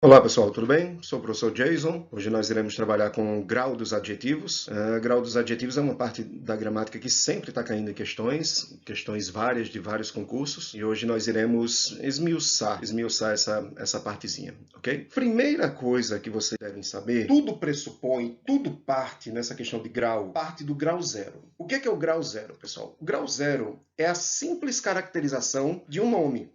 Olá pessoal, tudo bem? Sou o professor Jason. Hoje nós iremos trabalhar com o grau dos adjetivos. Grau dos adjetivos é uma parte da gramática que sempre está caindo em questões várias de vários concursos. E hoje nós iremos esmiuçar essa partezinha, ok? Primeira coisa que vocês devem saber, tudo pressupõe, tudo parte nessa questão de grau, parte do grau zero. O que é o grau zero, pessoal? O grau zero é a simples caracterização de um nome.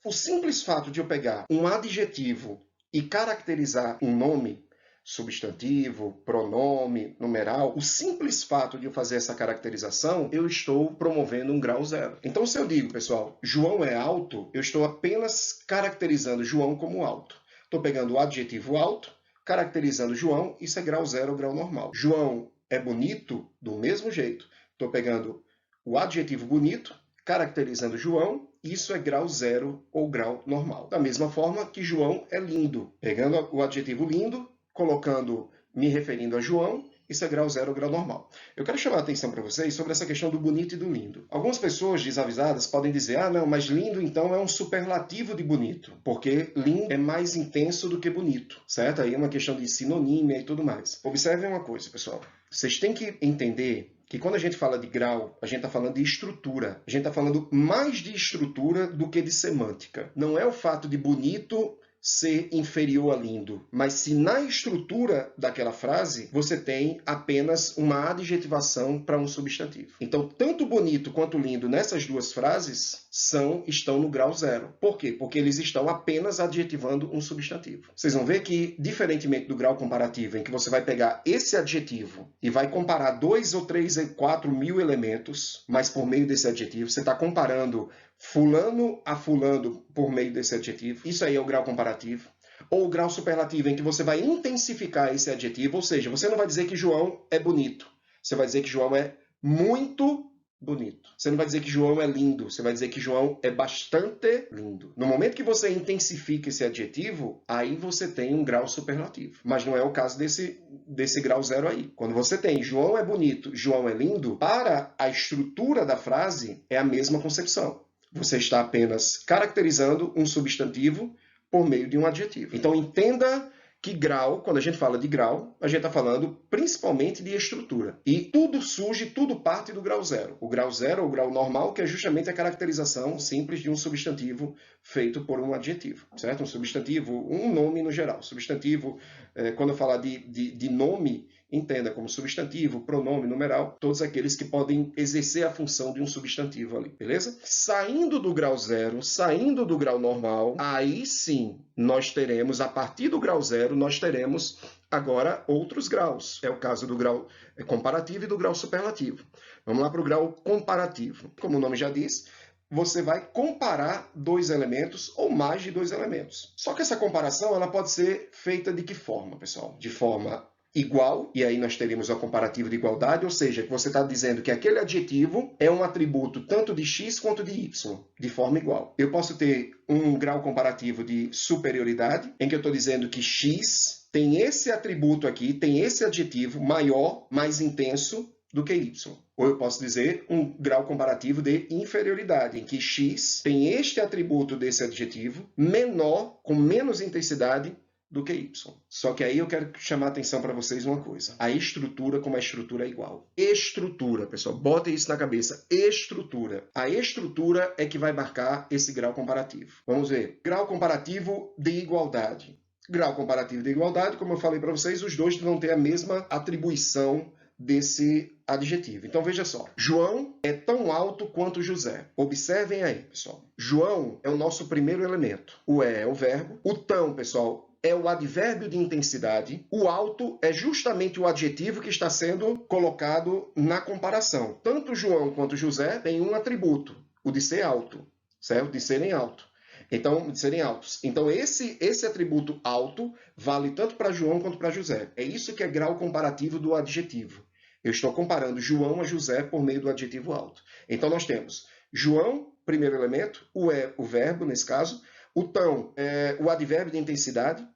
O simples fato de eu pegar um adjetivo e caracterizar um nome, substantivo, pronome, numeral, o simples fato de eu fazer essa caracterização, eu estou promovendo um grau zero. Então, se eu digo, pessoal, João é alto, eu estou apenas caracterizando João como alto. Estou pegando o adjetivo alto, caracterizando João, isso é grau zero ou grau normal. João é bonito, do mesmo jeito. Estou pegando o adjetivo bonito, caracterizando João, isso é grau zero ou grau normal. Da mesma forma que João é lindo. Pegando o adjetivo lindo, me referindo a João, isso é grau zero ou grau normal. Eu quero chamar a atenção para vocês sobre essa questão do bonito e do lindo. Algumas pessoas desavisadas podem dizer, não, mas lindo então é um superlativo de bonito, porque lindo é mais intenso do que bonito, certo? Aí é uma questão de sinonímia e tudo mais. Observem uma coisa, pessoal. Vocês têm que entender que quando a gente fala de grau, a gente está falando de estrutura. A gente está falando mais de estrutura do que de semântica. Não é o fato de bonito ser inferior a lindo, mas se na estrutura daquela frase você tem apenas uma adjetivação para um substantivo. Então, tanto bonito quanto lindo nessas duas frases estão no grau zero. Por quê? Porque eles estão apenas adjetivando um substantivo. Vocês vão ver que, diferentemente do grau comparativo, em que você vai pegar esse adjetivo e vai comparar 2 ou 3 ou 4 mil elementos, mas por meio desse adjetivo, você está comparando fulano a fulano por meio desse adjetivo. Isso aí é o grau comparativo. Ou o grau superlativo, em que você vai intensificar esse adjetivo, ou seja, você não vai dizer que João é bonito. Você vai dizer que João é muito bonito. Você não vai dizer que João é lindo. Você vai dizer que João é bastante lindo. No momento que você intensifica esse adjetivo, aí você tem um grau superlativo. Mas não é o caso desse grau zero aí. Quando você tem João é bonito, João é lindo, para a estrutura da frase é a mesma concepção. Você está apenas caracterizando um substantivo por meio de um adjetivo. Então, entenda que grau, quando a gente fala de grau, a gente está falando principalmente de estrutura. E tudo parte do grau zero. O grau zero, ou o grau normal, que é justamente a caracterização simples de um substantivo feito por um adjetivo, certo? Um substantivo, um nome no geral. Substantivo, quando eu falar de nome, entenda como substantivo, pronome, numeral, todos aqueles que podem exercer a função de um substantivo ali, beleza? Saindo do grau zero, saindo do grau normal, aí sim nós teremos, a partir do grau zero, nós teremos agora outros graus. É o caso do grau comparativo e do grau superlativo. Vamos lá para o grau comparativo. Como o nome já diz, você vai comparar dois elementos ou mais de dois elementos. Só que essa comparação ela pode ser feita de que forma, pessoal? De forma igual, e aí nós teríamos o comparativo de igualdade, ou seja, que você está dizendo que aquele adjetivo é um atributo tanto de x quanto de y, de forma igual. Eu posso ter um grau comparativo de superioridade, em que eu estou dizendo que x tem esse atributo aqui, tem esse adjetivo maior, mais intenso do que y. Ou eu posso dizer um grau comparativo de inferioridade, em que x tem este atributo desse adjetivo menor, com menos intensidade, do que y. Só que aí eu quero chamar a atenção para vocês uma coisa. A estrutura como a estrutura é igual. Estrutura, pessoal, botem isso na cabeça. Estrutura. A estrutura é que vai marcar esse grau comparativo. Vamos ver. Grau comparativo de igualdade. Grau comparativo de igualdade, como eu falei para vocês, os dois vão ter a mesma atribuição desse adjetivo. Então, veja só. João é tão alto quanto José. Observem aí, pessoal. João é o nosso primeiro elemento. O é o verbo. O tão, pessoal, é o advérbio de intensidade. O alto é justamente o adjetivo que está sendo colocado na comparação. Tanto João quanto José têm um atributo, o de ser alto, certo? De serem altos. Então, esse atributo alto vale tanto para João quanto para José. É isso que é grau comparativo do adjetivo. Eu estou comparando João a José por meio do adjetivo alto. Então, nós temos João, primeiro elemento, o é o verbo, nesse caso, o tão é o advérbio de intensidade,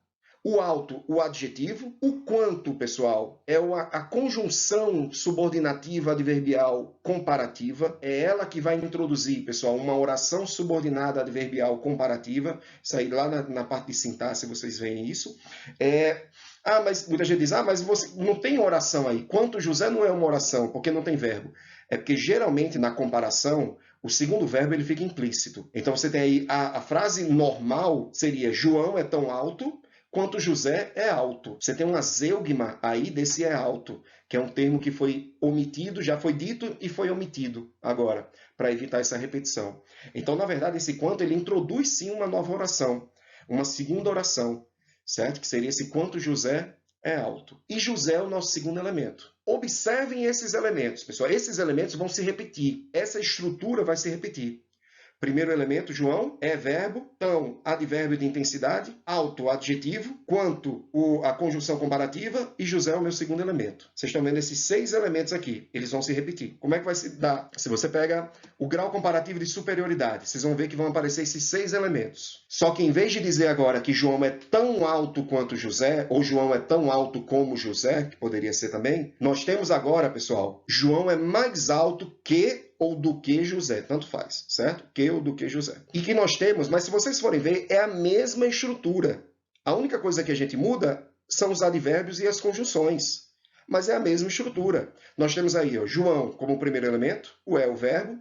O alto, o adjetivo. O quanto, pessoal, é a conjunção subordinativa adverbial comparativa. É ela que vai introduzir, pessoal, uma oração subordinada adverbial comparativa. Isso aí lá na parte de sintaxe vocês veem isso. Mas muita gente diz, mas você não tem oração aí. Quanto José não é uma oração, porque não tem verbo. É porque geralmente na comparação o segundo verbo ele fica implícito. Então você tem aí a frase normal seria João é tão alto quanto José é alto. Você tem uma zeugma aí desse é alto, que é um termo que foi omitido, já foi dito e foi omitido agora, para evitar essa repetição. Então, na verdade, esse quanto ele introduz sim uma nova oração, uma segunda oração, certo? Que seria esse quanto José é alto. E José é o nosso segundo elemento. Observem esses elementos, pessoal. Esses elementos vão se repetir. Essa estrutura vai se repetir. Primeiro elemento, João, é verbo, tão, advérbio de intensidade, alto, adjetivo, quanto, a conjunção comparativa, e José é o meu segundo elemento. Vocês estão vendo esses 6 elementos aqui, eles vão se repetir. Como é que vai se dar? Se você pega o grau comparativo de superioridade, vocês vão ver que vão aparecer esses 6 elementos. Só que em vez de dizer agora que João é tão alto quanto José, ou João é tão alto como José, que poderia ser também, nós temos agora, pessoal, João é mais alto que ou do que José, tanto faz, certo? Que ou do que José. E que nós temos, mas se vocês forem ver, é a mesma estrutura. A única coisa que a gente muda são os advérbios e as conjunções. Mas é a mesma estrutura. Nós temos aí, ó, João como primeiro elemento, o verbo,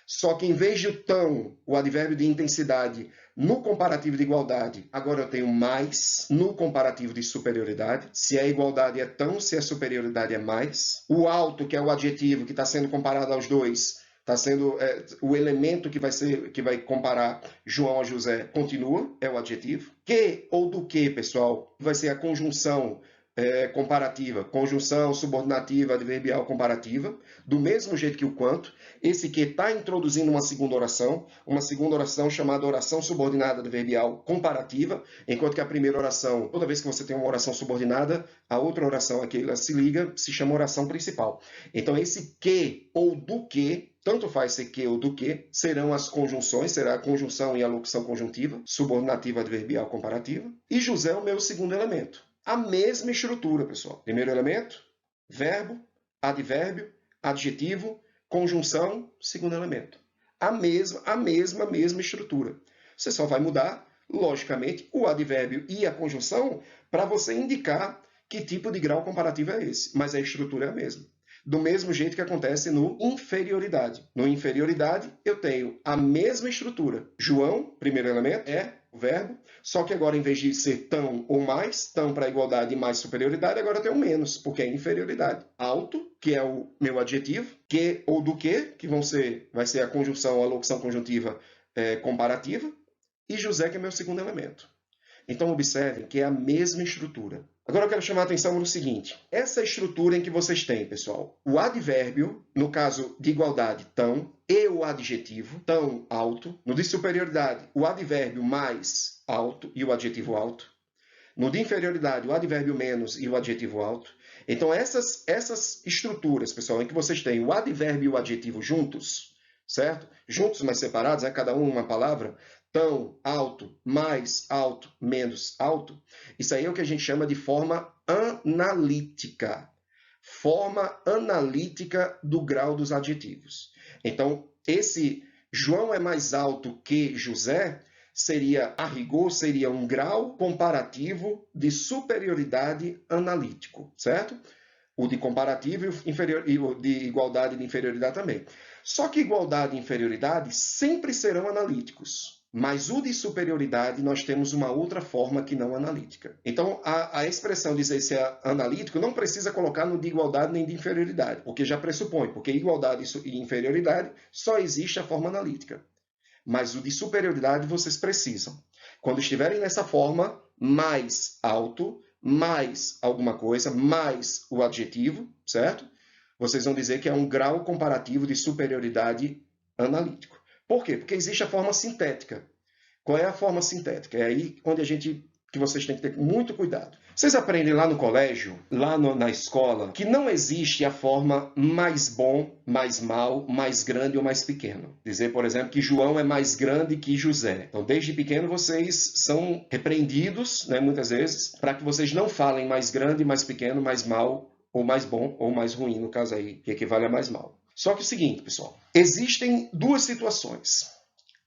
só que em vez de o tão, o advérbio de intensidade, no comparativo de igualdade, agora eu tenho mais no comparativo de superioridade. Se a igualdade é tão, se a superioridade é mais. O alto, que é o adjetivo que está sendo comparado aos dois, está sendo o elemento que vai comparar João a José, continua, é o adjetivo. Que ou do que, pessoal, vai ser a conjunção comparativa, conjunção subordinativa adverbial comparativa, do mesmo jeito que o quanto. Esse que está introduzindo uma segunda oração chamada oração subordinada adverbial comparativa, enquanto que a primeira oração, toda vez que você tem uma oração subordinada, a outra oração aqui ela se liga, se chama oração principal. Então esse que ou do que, tanto faz ser que ou do que, serão as conjunções, será a conjunção e a locução conjuntiva, subordinativa adverbial comparativa. E José é o meu segundo elemento. A mesma estrutura, pessoal. Primeiro elemento, verbo, advérbio, adjetivo, conjunção, segundo elemento. A mesma estrutura. Você só vai mudar, logicamente, o advérbio e a conjunção para você indicar que tipo de grau comparativo é esse. Mas a estrutura é a mesma. Do mesmo jeito que acontece no inferioridade. No inferioridade, eu tenho a mesma estrutura. João, primeiro elemento, é o verbo, só que agora, em vez de ser tão ou mais, tão para igualdade e mais superioridade, agora eu tenho menos, porque é inferioridade. Alto, que é o meu adjetivo, que ou do que vai ser a conjunção, a locução conjuntiva comparativa, e José, que é meu segundo elemento. Então, observem que é a mesma estrutura. Agora eu quero chamar a atenção no seguinte. Essa estrutura em que vocês têm, pessoal, o advérbio, no caso de igualdade, tão, e o adjetivo, tão, alto. No de superioridade, o advérbio mais, alto, e o adjetivo alto. No de inferioridade, o advérbio menos e o adjetivo alto. Então, essas estruturas, pessoal, em que vocês têm o advérbio e o adjetivo juntos, certo? Juntos, mas separados, cada um uma palavra, tão, alto, mais alto, menos alto. Isso aí é o que a gente chama de forma analítica. Forma analítica do grau dos adjetivos. Então, esse João é mais alto que José seria, a rigor, seria um grau comparativo de superioridade analítico, certo? O de comparativo e o de igualdade e de inferioridade também. Só que igualdade e inferioridade sempre serão analíticos. Mas o de superioridade, nós temos uma outra forma que não analítica. Então, a expressão dizer se é analítico não precisa colocar no de igualdade nem de inferioridade, porque já pressupõe, porque igualdade e inferioridade só existe a forma analítica. Mas o de superioridade vocês precisam. Quando estiverem nessa forma, mais alto, mais alguma coisa, mais o adjetivo, certo? Vocês vão dizer que é um grau comparativo de superioridade analítico. Por quê? Porque existe a forma sintética. Qual é a forma sintética? É aí onde a gente que vocês têm que ter muito cuidado. Vocês aprendem lá no colégio, na escola, que não existe a forma mais bom, mais mal, mais grande ou mais pequeno. Dizer, por exemplo, que João é mais grande que José. Então, desde pequeno, vocês são repreendidos, né, muitas vezes, para que vocês não falem mais grande, mais pequeno, mais mal, ou mais bom, ou mais ruim, no caso aí, que equivale a mais mal. Só que é o seguinte, pessoal, existem duas situações.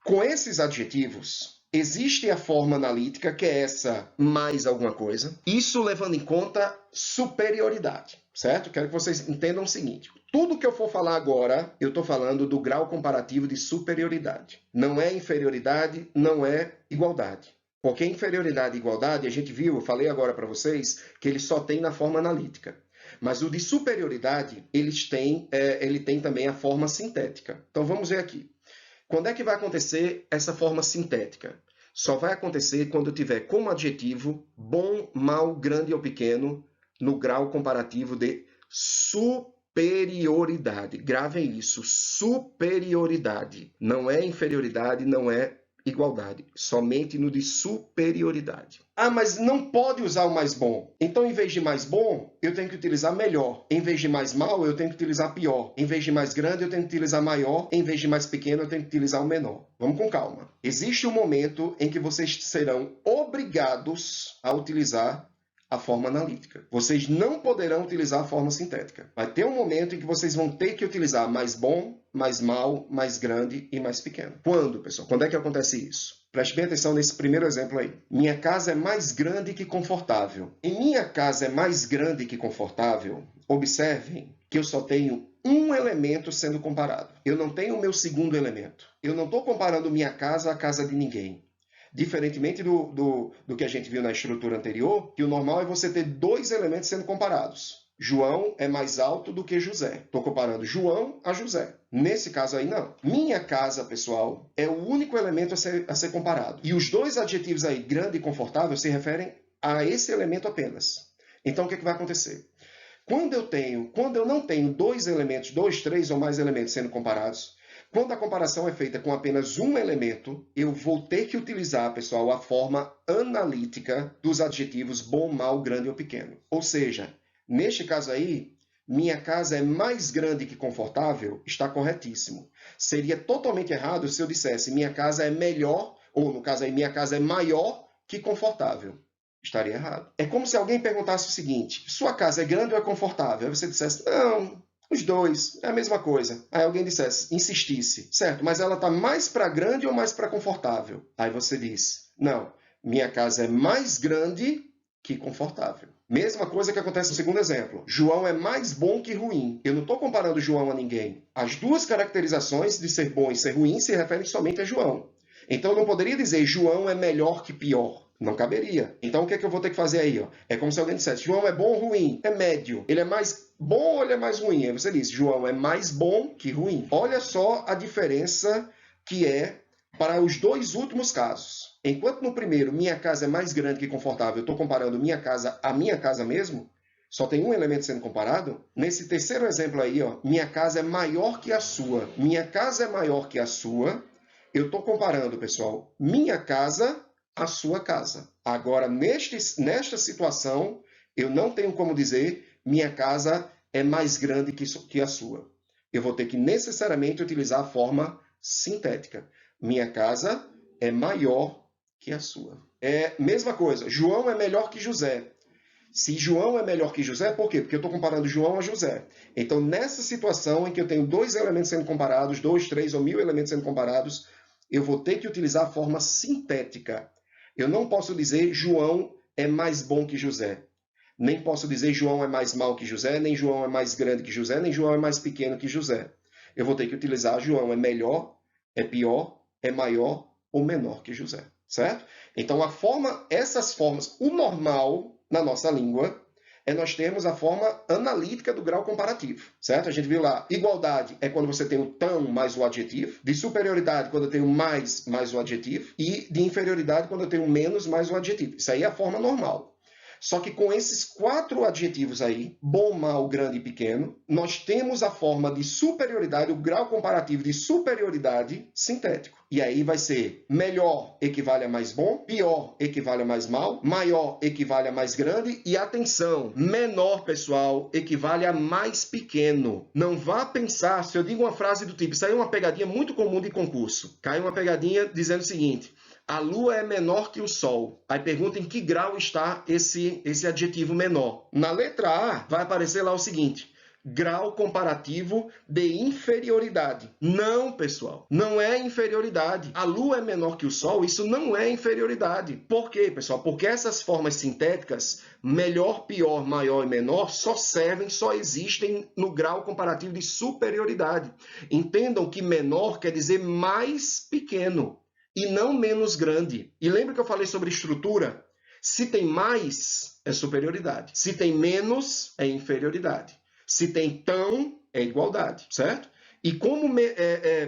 Com esses adjetivos, existe a forma analítica, que é essa mais alguma coisa. Isso levando em conta superioridade, certo? Quero que vocês entendam o seguinte. Tudo que eu for falar agora, eu estou falando do grau comparativo de superioridade. Não é inferioridade, não é igualdade. Porque inferioridade e igualdade, a gente viu, eu falei agora para vocês, que ele só tem na forma analítica. Mas o de superioridade, ele tem também a forma sintética. Então vamos ver aqui. Quando é que vai acontecer essa forma sintética? Só vai acontecer quando tiver como adjetivo bom, mal, grande ou pequeno no grau comparativo de superioridade. Gravem isso, superioridade. Não é inferioridade, não é igualdade, somente no de superioridade. Ah, mas não pode usar o mais bom. Então, em vez de mais bom, eu tenho que utilizar melhor. Em vez de mais mal, eu tenho que utilizar pior. Em vez de mais grande, eu tenho que utilizar maior. Em vez de mais pequeno, eu tenho que utilizar o menor. Vamos com calma. Existe um momento em que vocês serão obrigados a utilizar a forma analítica. Vocês não poderão utilizar a forma sintética. Vai ter um momento em que vocês vão ter que utilizar mais bom, mais mal, mais grande e mais pequeno. Quando, pessoal? Quando é que acontece isso? Preste bem atenção nesse primeiro exemplo aí. Minha casa é mais grande que confortável. Em minha casa é mais grande que confortável, observem que eu só tenho um elemento sendo comparado. Eu não tenho o meu segundo elemento. Eu não estou comparando minha casa à casa de ninguém. Diferentemente do que a gente viu na estrutura anterior, que o normal é você ter dois elementos sendo comparados. João é mais alto do que José. Estou comparando João a José. Nesse caso aí, não. Minha casa, pessoal, é o único elemento a ser comparado. E os dois adjetivos aí, grande e confortável, se referem a esse elemento apenas. Então, o que vai acontecer? Quando eu não tenho dois elementos, dois, três ou mais elementos sendo comparados, quando a comparação é feita com apenas um elemento, eu vou ter que utilizar, pessoal, a forma analítica dos adjetivos bom, mal, grande ou pequeno. Ou seja, neste caso aí, minha casa é mais grande que confortável, está corretíssimo. Seria totalmente errado se eu dissesse minha casa é melhor, ou no caso aí, minha casa é maior que confortável. Estaria errado. É como se alguém perguntasse o seguinte, sua casa é grande ou é confortável? Aí você dissesse, não, os dois, é a mesma coisa. Aí alguém dissesse, insistisse, certo, mas ela está mais para grande ou mais para confortável? Aí você diz, não, minha casa é mais grande que confortável. Mesma coisa que acontece no segundo exemplo. João é mais bom que ruim. Eu não estou comparando João a ninguém. As duas caracterizações de ser bom e ser ruim se referem somente a João. Então eu não poderia dizer João é melhor que pior. Não caberia. Então o que é que eu vou ter que fazer aí? É como se alguém dissesse, João é bom ou ruim? É médio. Ele é mais bom ou ele é mais ruim? Aí você diz, João é mais bom que ruim. Olha só a diferença que é para os dois últimos casos. Enquanto no primeiro, minha casa é mais grande que confortável, eu estou comparando minha casa à minha casa mesmo, só tem um elemento sendo comparado. Nesse terceiro exemplo aí, minha casa é maior que a sua. Minha casa é maior que a sua. Eu estou comparando, pessoal, minha casa à sua casa. Agora, nesta situação, eu não tenho como dizer minha casa é mais grande que a sua. Eu vou ter que necessariamente utilizar a forma sintética. Minha casa é maior que a sua. É mesma coisa, João é melhor que José. Se João é melhor que José, por quê? Porque eu estou comparando João a José. Então, nessa situação em que eu tenho dois elementos sendo comparados, 2, 3 ou 1000 elementos sendo comparados, eu vou ter que utilizar a forma sintética. Eu não posso dizer João é mais bom que José. Nem posso dizer João é mais mal que José, nem João é mais grande que José, nem João é mais pequeno que José. Eu vou ter que utilizar João é melhor, é pior, é maior ou menor que José. Certo? Então, essas formas, o normal na nossa língua é nós termos a forma analítica do grau comparativo. Certo? A gente viu lá, igualdade é quando você tem o tão mais o adjetivo, de superioridade quando eu tenho mais o adjetivo, e de inferioridade quando eu tenho menos mais o adjetivo. Isso aí é a forma normal. Só que com esses 4 adjetivos aí, bom, mal, grande e pequeno, nós temos a forma de superioridade, o grau comparativo de superioridade sintético. E aí vai ser melhor equivale a mais bom, pior equivale a mais mal, maior equivale a mais grande e, atenção, menor, pessoal, equivale a mais pequeno. Não vá pensar, se eu digo uma frase do tipo, isso aí é uma pegadinha muito comum de concurso. Cai uma pegadinha dizendo o seguinte: a Lua é menor que o Sol. Aí pergunta em que grau está esse adjetivo menor. Na letra A vai aparecer lá o seguinte: grau comparativo de inferioridade. Não, pessoal, não é inferioridade. A Lua é menor que o Sol, isso não é inferioridade. Por quê, pessoal? Porque essas formas sintéticas, melhor, pior, maior e menor, só existem no grau comparativo de superioridade. Entendam que menor quer dizer mais pequeno e não menos grande. E lembra que eu falei sobre estrutura? Se tem mais, é superioridade. Se tem menos, é inferioridade. Se tem tão, é igualdade, certo? E como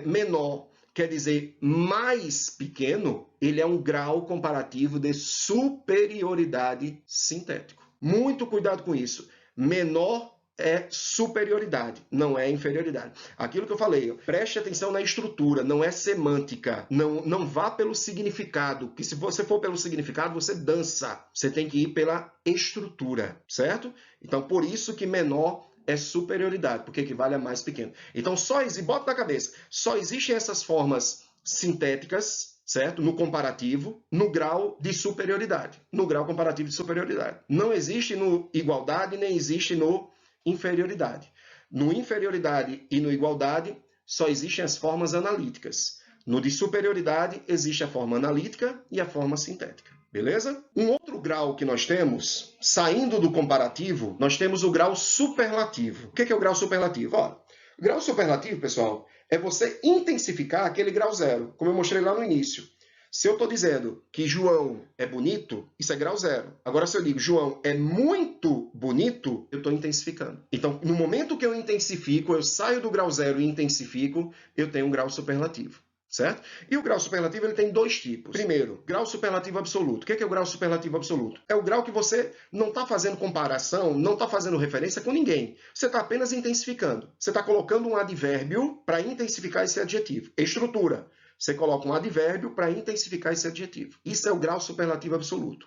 menor quer dizer mais pequeno, ele é um grau comparativo de superioridade sintético. Muito cuidado com isso. Menor é superioridade, não é inferioridade. Aquilo que eu falei, preste atenção na estrutura, não é semântica. Não vá pelo significado, que se você for pelo significado, você dança. Você tem que ir pela estrutura, certo? Então, por isso que menor é superioridade, porque equivale a mais pequeno. Então, bota na cabeça, só existem essas formas sintéticas, certo? No comparativo, no grau de superioridade. No grau comparativo de superioridade. Não existe no igualdade, nem existe no inferioridade. No inferioridade e no igualdade, só existem as formas analíticas. No de superioridade, existe a forma analítica e a forma sintética. Beleza? Um outro grau que nós temos, saindo do comparativo, nós temos o grau superlativo. O que é o grau superlativo? Olha, o grau superlativo, pessoal, é você intensificar aquele grau zero, como eu mostrei lá no início. Se eu estou dizendo que João é bonito, isso é grau zero. Agora, se eu digo João é muito bonito, eu estou intensificando. Então, no momento que eu intensifico, eu saio do grau zero e intensifico, eu tenho um grau superlativo. Certo? E o grau superlativo ele tem 2 tipos. Primeiro, grau superlativo absoluto. O que é o grau superlativo absoluto? É o grau que você não está fazendo comparação, não está fazendo referência com ninguém. Você está apenas intensificando. Você está colocando um advérbio para intensificar esse adjetivo. Estrutura. Você coloca um advérbio para intensificar esse adjetivo. Isso é o grau superlativo absoluto.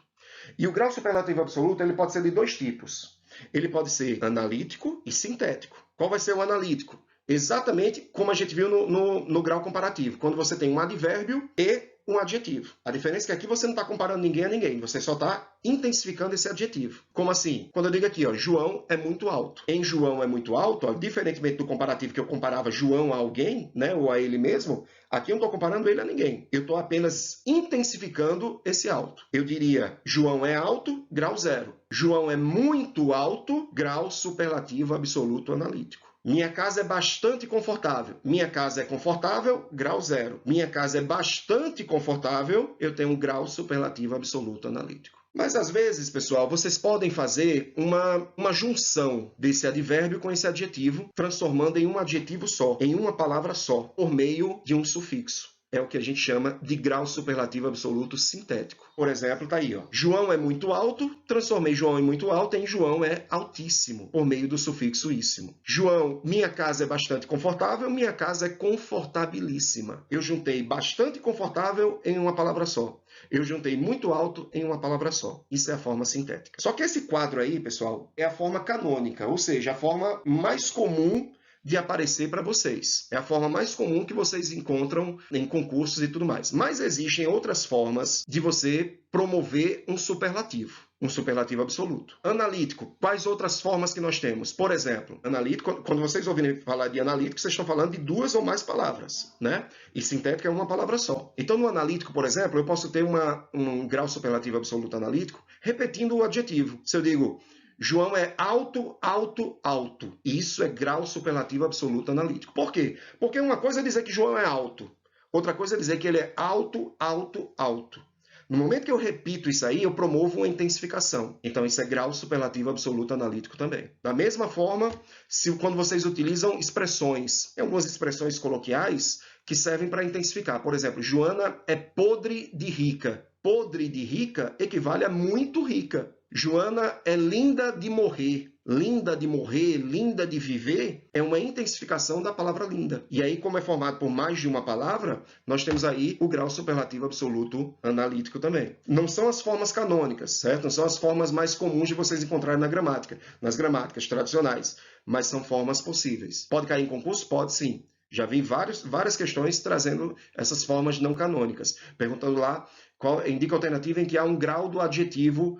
E o grau superlativo absoluto ele pode ser de 2 tipos. Ele pode ser analítico e sintético. Qual vai ser o analítico? Exatamente como a gente viu no grau comparativo, quando você tem um advérbio e um adjetivo. A diferença é que aqui você não está comparando ninguém a ninguém, você só está intensificando esse adjetivo. Como assim? Quando eu digo aqui, ó, João é muito alto. Em João é muito alto, ó, diferentemente do comparativo que eu comparava João a alguém, né, ou a ele mesmo, aqui eu não estou comparando ele a ninguém. Eu estou apenas intensificando esse alto. Eu diria, João é alto, grau zero. João é muito alto, grau superlativo absoluto analítico. Minha casa é bastante confortável. Minha casa é confortável, grau zero. Minha casa é bastante confortável, eu tenho um grau superlativo absoluto analítico. Mas, às vezes, pessoal, vocês podem fazer uma junção desse advérbio com esse adjetivo, transformando em um adjetivo só, em uma palavra só, por meio de um sufixo. É o que a gente chama de grau superlativo absoluto sintético. Por exemplo, tá aí, ó. João é muito alto, transformei João em muito alto em João é altíssimo, por meio do sufixo íssimo. João, minha casa é bastante confortável, minha casa é confortabilíssima. Eu juntei bastante confortável em uma palavra só. Eu juntei muito alto em uma palavra só. Isso é a forma sintética. Só que esse quadro aí, pessoal, é a forma canônica, ou seja, a forma mais comum de aparecer para vocês. É a forma mais comum que vocês encontram em concursos e tudo mais. Mas existem outras formas de você promover um superlativo absoluto. Analítico, quais outras formas que nós temos? Por exemplo, analítico, quando vocês ouvirem falar de analítico, vocês estão falando de 2 ou mais palavras, né? E sintética é uma palavra só. Então, no analítico, por exemplo, eu posso ter um grau superlativo absoluto analítico repetindo o adjetivo. Se eu digo João é alto, alto, alto. Isso é grau superlativo absoluto analítico. Por quê? Porque uma coisa é dizer que João é alto. Outra coisa é dizer que ele é alto, alto, alto. No momento que eu repito isso aí, eu promovo uma intensificação. Então, isso é grau superlativo absoluto analítico também. Da mesma forma, quando vocês utilizam expressões, tem algumas expressões coloquiais que servem para intensificar. Por exemplo, Joana é podre de rica. Podre de rica equivale a muito rica. Joana é linda de morrer. Linda de morrer, linda de viver, é uma intensificação da palavra linda. E aí, como é formado por mais de uma palavra, nós temos aí o grau superlativo absoluto analítico também. Não são as formas canônicas, certo? Não são as formas mais comuns de vocês encontrarem na gramática, nas gramáticas tradicionais, mas são formas possíveis. Pode cair em concurso? Pode sim. Já vi várias questões trazendo essas formas não canônicas, perguntando lá qual indica a alternativa em que há um grau do adjetivo,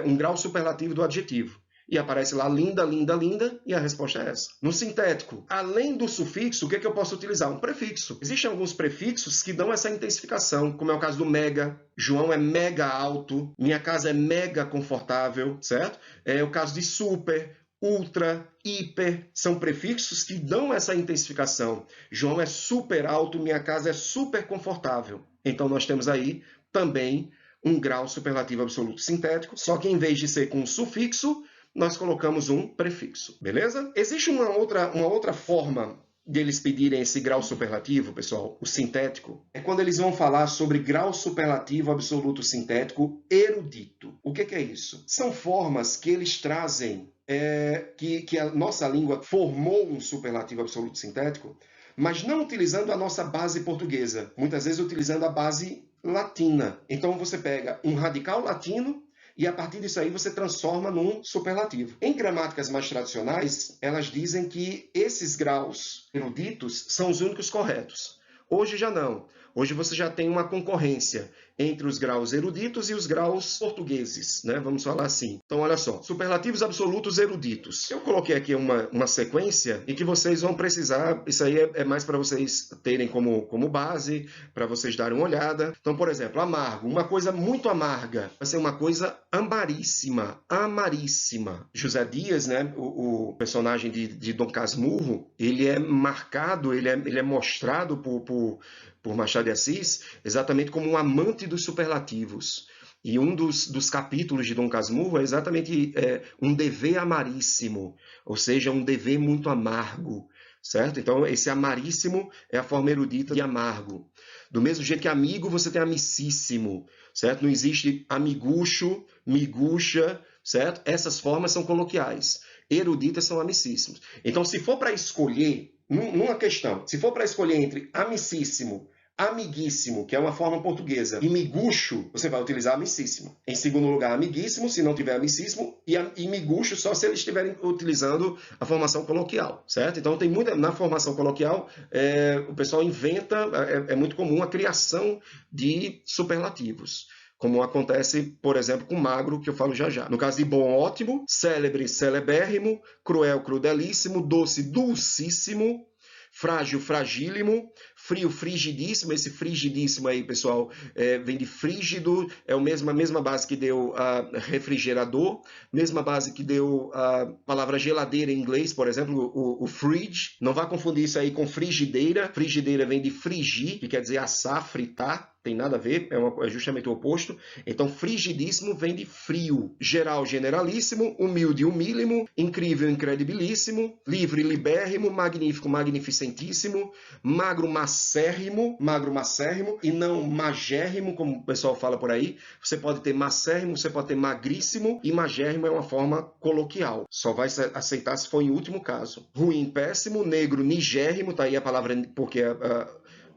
um grau superlativo do adjetivo. E aparece lá linda, linda, linda, e a resposta é essa. No sintético, além do sufixo, o que eu posso utilizar? Um prefixo. Existem alguns prefixos que dão essa intensificação, como é o caso do mega. João é mega alto, minha casa é mega confortável, certo? É o caso de super, ultra, hiper, são prefixos que dão essa intensificação. João é super alto, minha casa é super confortável. Então, nós temos aí também um grau superlativo absoluto sintético, só que em vez de ser com um sufixo, nós colocamos um prefixo, beleza? Existe uma outra forma de eles pedirem esse grau superlativo, pessoal, o sintético, é quando eles vão falar sobre grau superlativo absoluto sintético erudito. O que é isso? São formas que eles trazem, que a nossa língua formou um superlativo absoluto sintético, mas não utilizando a nossa base portuguesa, muitas vezes utilizando a base latina. Então você pega um radical latino e a partir disso aí você transforma num superlativo. Em gramáticas mais tradicionais, elas dizem que esses graus eruditos são os únicos corretos. Hoje já não. Hoje você já tem uma concorrência entre os graus eruditos e os graus portugueses, né? Vamos falar assim. Então, olha só. Superlativos absolutos eruditos. Eu coloquei aqui uma sequência em que vocês vão precisar... Isso aí é mais para vocês terem como base, para vocês darem uma olhada. Então, por exemplo, amargo. Uma coisa muito amarga. Vai ser uma coisa amaríssima. Amaríssima. José Dias, né? O personagem de Dom Casmurro, ele é marcado, ele é mostrado por Machado de Assis, exatamente como um amante dos superlativos. E um dos capítulos de Dom Casmurro é exatamente um dever amaríssimo, ou seja, um dever muito amargo, certo? Então, esse amaríssimo é a forma erudita de amargo. Do mesmo jeito que amigo, você tem amicíssimo, certo? Não existe amigucho, miguxa, certo? Essas formas são coloquiais. Eruditas são amicíssimos. Então, se for para escolher, numa questão, se for para escolher entre amicíssimo, amiguíssimo, que é uma forma portuguesa, e miguxo, você vai utilizar amicíssimo. Em segundo lugar, amiguíssimo, se não tiver amicíssimo, e miguxo só se eles estiverem utilizando a formação coloquial, certo? Então, tem muita... Na formação coloquial, o pessoal inventa, é muito comum a criação de superlativos, como acontece, por exemplo, com magro, que eu falo já já. No caso de bom, ótimo, célebre, celebérrimo, cruel, crudelíssimo, doce, dulcíssimo, frágil, fragílimo, frio, frigidíssimo. Esse frigidíssimo aí, pessoal, vem de frígido, é a mesma base que deu refrigerador, mesma base que deu a palavra geladeira em inglês, por exemplo, o fridge. Não vá confundir isso aí com frigideira. Frigideira vem de frigir, que quer dizer assar, fritar. Tem nada a ver, é justamente o oposto. Então, frigidíssimo vem de frio. Geral, generalíssimo. Humilde, humílimo. Incrível, incredibilíssimo. Livre, libérrimo. Magnífico, magnificentíssimo. Magro, macérrimo. Magro, macérrimo. E não magérrimo, como o pessoal fala por aí. Você pode ter macérrimo, você pode ter magríssimo. E magérrimo é uma forma coloquial. Só vai aceitar se for em último caso. Ruim, péssimo. Negro, nigérrimo. Tá aí a palavra, porque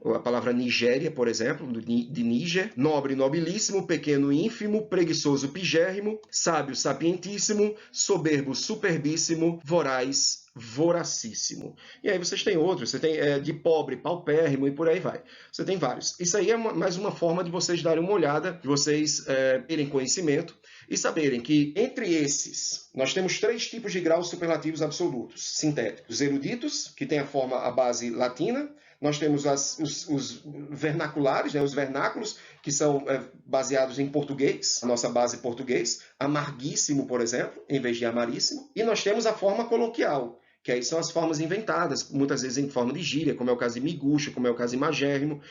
a palavra Nigéria, por exemplo, de Níger. Nobre, nobilíssimo. Pequeno, ínfimo. Preguiçoso, pigérrimo. Sábio, sapientíssimo. Soberbo, superbíssimo. Voraz, voracíssimo. E aí vocês têm outros. Você tem de pobre, paupérrimo e por aí vai. Você tem vários. Isso aí é mais uma forma de vocês darem uma olhada, de vocês terem conhecimento e saberem que, entre esses, nós temos 3 tipos de graus superlativos absolutos, sintéticos. Eruditos, que tem a base latina. Nós temos os vernaculares, né, os vernáculos, que são baseados em português, a nossa base português. Amarguíssimo, por exemplo, em vez de amaríssimo. E nós temos a forma coloquial, que aí são as formas inventadas, muitas vezes em forma de gíria, como é o caso de miguxo, como é o caso de magérrimo,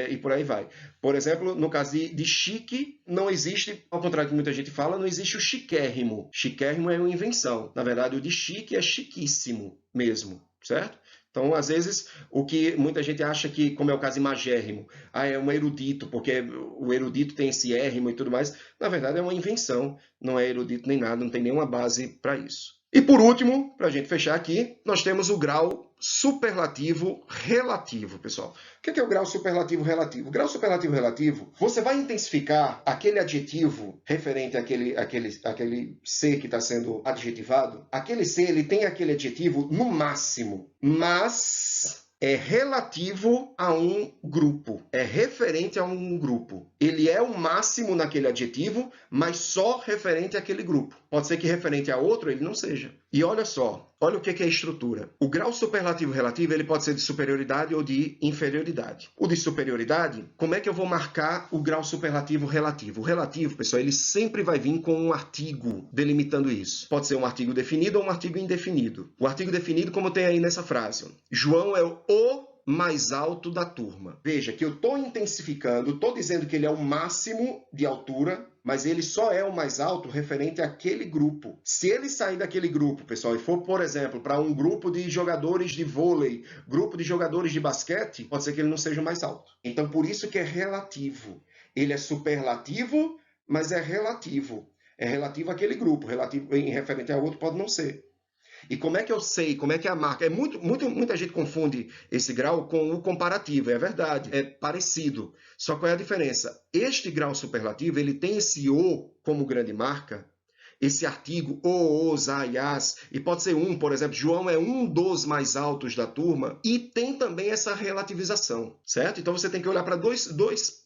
e por aí vai. Por exemplo, no caso de chique, não existe, ao contrário do que muita gente fala, não existe o chiquérrimo. Chiquérrimo é uma invenção. Na verdade, o de chique é chiquíssimo mesmo, certo? Então, às vezes, o que muita gente acha que, como é o caso imagérrimo, é um erudito, porque o erudito tem esse érrimo e tudo mais, na verdade é uma invenção, não é erudito nem nada, não tem nenhuma base para isso. E por último, para a gente fechar aqui, nós temos o grau superlativo relativo, pessoal. O que é o grau superlativo relativo? O grau superlativo relativo, você vai intensificar aquele adjetivo referente àquele ser que está sendo adjetivado. Aquele ser, ele tem aquele adjetivo no máximo, mas é relativo a um grupo, é referente a um grupo. Ele é o máximo naquele adjetivo, mas só referente àquele grupo. Pode ser que referente a outro ele não seja. E olha só, olha o que é a estrutura. O grau superlativo relativo ele pode ser de superioridade ou de inferioridade. O de superioridade, como é que eu vou marcar o grau superlativo relativo? O relativo, pessoal, ele sempre vai vir com um artigo delimitando isso. Pode ser um artigo definido ou um artigo indefinido. O artigo definido, como tem aí nessa frase, João é o mais alto da turma. Veja que eu estou intensificando, estou dizendo que ele é o máximo de altura, mas ele só é o mais alto referente àquele grupo. Se ele sair daquele grupo, pessoal, e for, por exemplo, para um grupo de jogadores de vôlei, grupo de jogadores de basquete, pode ser que ele não seja o mais alto. Então, por isso que é relativo. Ele é superlativo, mas é relativo. É relativo àquele grupo, relativo em referente a outro pode não ser. E como é que eu sei, como é que é a marca? Muita gente confunde esse grau com o comparativo, é verdade, é parecido. Só qual é a diferença? Este grau superlativo, ele tem esse o como grande marca, esse artigo o, os, a e as, e pode ser um, por exemplo, João é um dos mais altos da turma, e tem também essa relativização, certo? Então você tem que olhar para dois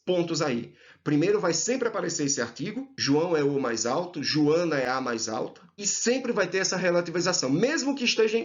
pontos aí. Primeiro vai sempre aparecer esse artigo, João é o mais alto, Joana é a mais alta, e sempre vai ter essa relativização, mesmo que esteja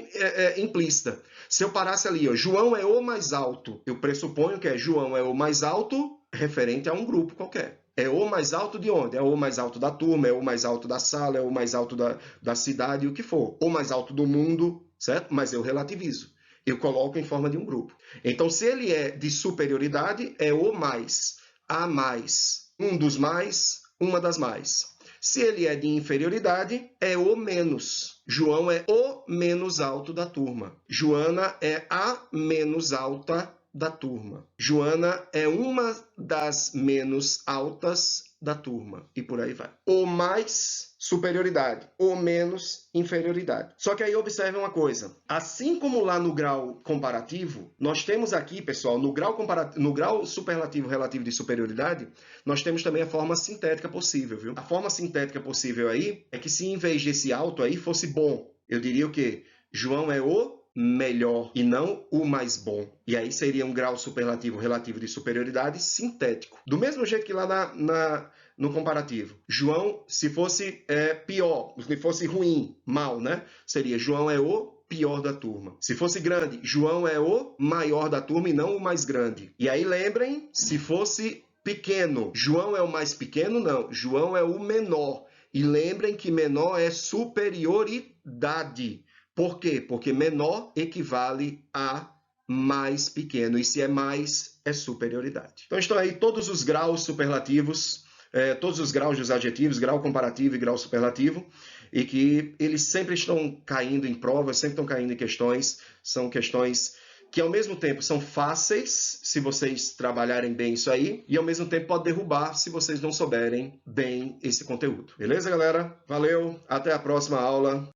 implícita. Se eu parasse ali, ó, João é o mais alto, eu pressuponho que João é o mais alto referente a um grupo qualquer. É o mais alto de onde? É o mais alto da turma, é o mais alto da sala, é o mais alto da cidade, o que for. O mais alto do mundo, certo? Mas eu relativizo. Eu coloco em forma de um grupo. Então, se ele é de superioridade, é o mais, a mais, um dos mais, uma das mais. Se ele é de inferioridade, é o menos. João é o menos alto da turma. Joana é a menos alta da turma. Joana é uma das menos altas da turma. E por aí vai. O mais, superioridade. O menos, inferioridade. Só que aí observe uma coisa. Assim como lá no grau comparativo, nós temos aqui, pessoal, no grau superlativo relativo de superioridade, nós temos também a forma sintética possível, viu? A forma sintética possível aí é que se em vez desse alto aí fosse bom, eu diria o quê? João é o melhor e não o mais bom. E aí seria um grau superlativo relativo de superioridade sintético. Do mesmo jeito que lá no comparativo. João, se fosse pior, se fosse ruim, mal, né? Seria João é o pior da turma. Se fosse grande, João é o maior da turma e não o mais grande. E aí lembrem, se fosse pequeno, João é o mais pequeno? Não, João é o menor. E lembrem que menor é superioridade. Por quê? Porque menor equivale a mais pequeno. E se é mais, é superioridade. Então estão aí todos os graus superlativos, todos os graus dos adjetivos, grau comparativo e grau superlativo, e que eles sempre estão caindo em provas, sempre estão caindo em questões. São questões que ao mesmo tempo são fáceis, se vocês trabalharem bem isso aí, e ao mesmo tempo pode derrubar se vocês não souberem bem esse conteúdo. Beleza, galera? Valeu, até a próxima aula.